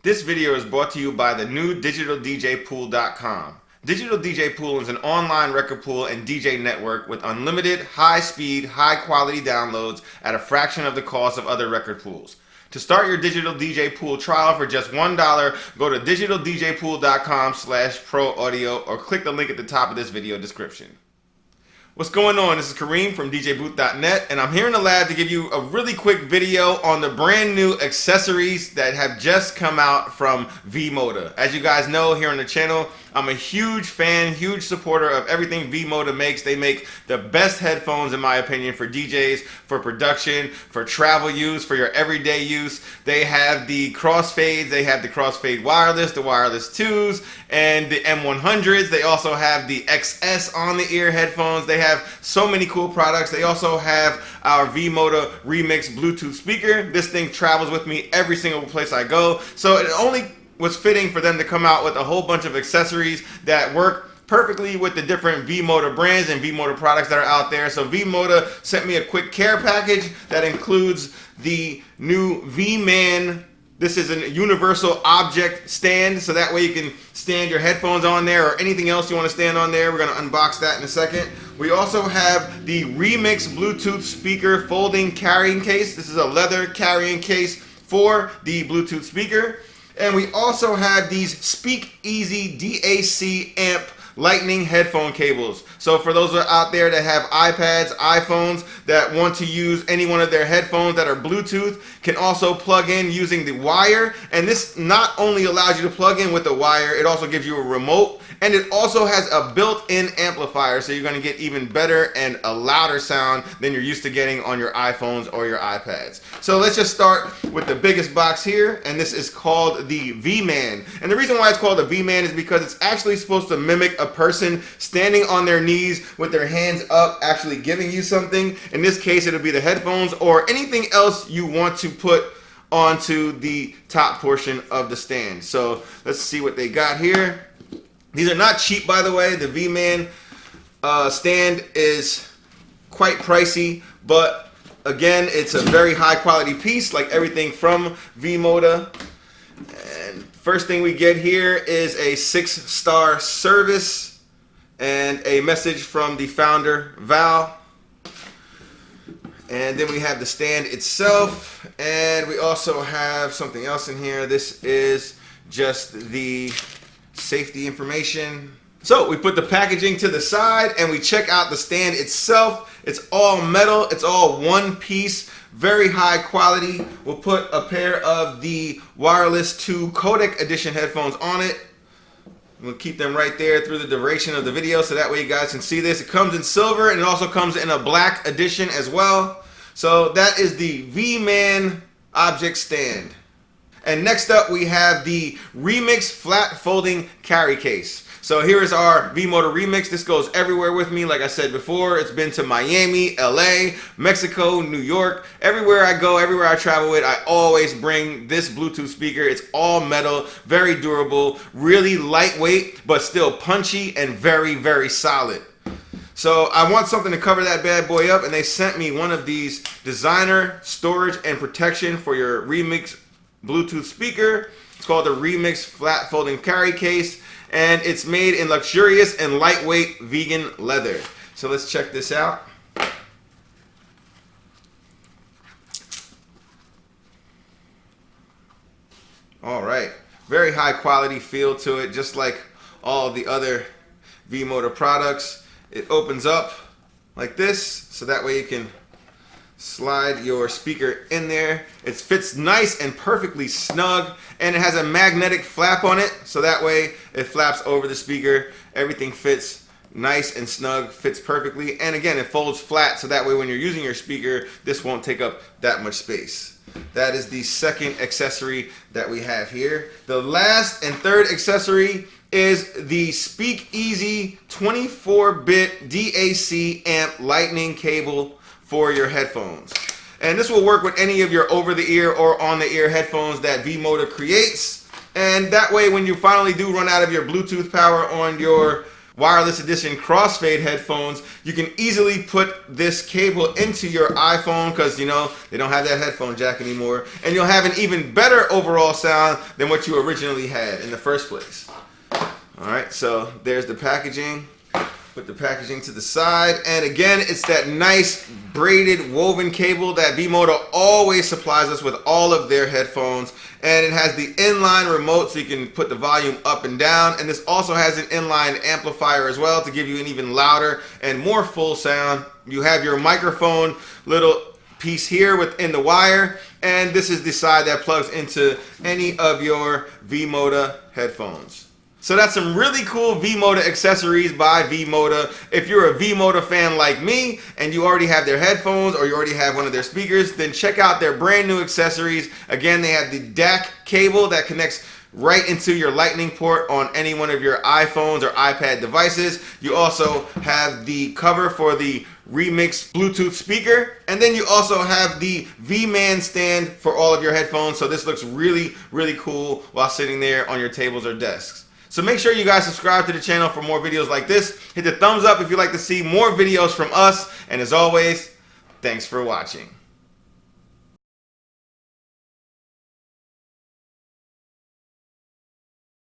This video is brought to you by the new digitaldjpool.com. Digital DJ Pool is an online record pool and DJ network with unlimited, high-speed, high-quality downloads at a fraction of the cost of other record pools. To start your Digital DJ Pool trial for just $1, go to digitaldjpool.com/pro audio or click the link at the top of this video description. What's going on? This is Kareem from djbooth.net, and I'm here in the lab to give you a really quick video on the brand new accessories that have just come out from V-MODA. As you guys know here on the channel, I'm a huge fan, huge supporter of everything V-MODA makes. They make the best headphones, in my opinion, for DJs, for production, for travel use, for your everyday use. They have the crossfades, they have the crossfade wireless, the wireless 2s, and the M100s. They also have the XS on the ear headphones. They have so many cool products. They also have our V-MODA Remix Bluetooth speaker. This thing travels with me every single place I go. So it only was fitting for them to come out with a whole bunch of accessories that work perfectly with the different V-MODA brands and V-MODA products that are out there. So V-MODA sent me a quick care package that includes the new V-Man. This is a universal object stand, so that way you can stand your headphones on there or anything else you want to stand on there. We're going to unbox that in a second. We also have the Remix Bluetooth speaker folding carrying case. This is a leather carrying case for the Bluetooth speaker. And we also have these SpeakEasy DAC amp lightning headphone cables. So for those out there that have iPads, iPhones that want to use any one of their headphones that are Bluetooth, can also plug in using the wire. And this not only allows you to plug in with the wire, it also gives you a remote, and it also has a built-in amplifier, so you're going to get even better and a louder sound than you're used to getting on your iPhones or your iPads. So let's just start with the biggest box here, and this is called the V-Man. And the reason why it's called the V-Man is because it's actually supposed to mimic a person standing on their knees with their hands up, actually giving you something. In this case, it'll be the headphones or anything else you want to put onto the top portion of the stand. So let's see what they got here. These are not cheap, by the way. The V-Man stand is quite pricey, but again, it's a very high quality piece, like everything from V-MODA. And first thing we get here is a 6-star service and a message from the founder, Val. And then we have the stand itself, and we also have something else in here. This is just the safety information. So we put the packaging to the side and we check out the stand itself. It's all metal, it's all one piece, very high quality. We'll put a pair of the wireless 2 codec edition headphones on it. We'll keep them right there through the duration of the video, so that way you guys can see this. It comes in silver and it also comes in a black edition as well. So that is the V-Man object stand. And next up we have the Remix flat folding carry case. So here is our V-MODA Remix. This goes everywhere with me. Like I said before, it's been to Miami, LA, Mexico, New York. Everywhere I go, everywhere I travel with, I always bring this Bluetooth speaker. It's all metal, very durable, really lightweight, but still punchy and very, very solid. So I want something to cover that bad boy up, and they sent me one of these designer storage and protection for your Remix Bluetooth speaker. It's called the Remix flat folding carry case, and it's made in luxurious and lightweight vegan leather. So let's check this out. All right, very high quality feel to it, just like all of the other V-MODA products. It opens up like this, so that way you can slide your speaker in there. It fits nice and perfectly snug, and it has a magnetic flap on it, so that way it flaps over the speaker. Everything fits nice and snug, fits perfectly, and again, it folds flat, so that way when you're using your speaker, this won't take up that much space. That is the second accessory that we have here. The last and third accessory is the SpeakEasy 24-bit DAC amp lightning cable for your headphones. And this will work with any of your over-the-ear or on-the-ear headphones that V-MODA creates. And that way, when you finally do run out of your Bluetooth power on your wireless edition crossfade headphones. You can easily put this cable into your iPhone because, you know, they don't have that headphone jack anymore. And you'll have an even better overall sound than what you originally had in the first place. Alright, so there's the packaging. Put the packaging to the side, and again, it's that nice braided woven cable that V-MODA always supplies us with all of their headphones. And it has the inline remote so you can put the volume up and down, and this also has an inline amplifier as well to give you an even louder and more full sound. You have your microphone little piece here within the wire, and this is the side that plugs into any of your V-MODA headphones. So that's some really cool V-MODA accessories by V-MODA. If you're a V-MODA fan like me and you already have their headphones or you already have one of their speakers, then check out their brand new accessories. Again, they have the DAC cable that connects right into your lightning port on any one of your iPhones or iPad devices. You also have the cover for the Remix Bluetooth speaker, and then you also have the V-Man stand for all of your headphones. So this looks really, really cool while sitting there on your tables or desks. So make sure you guys subscribe to the channel for more videos like this. Hit the thumbs up if you'd like to see more videos from us. And as always, thanks for watching.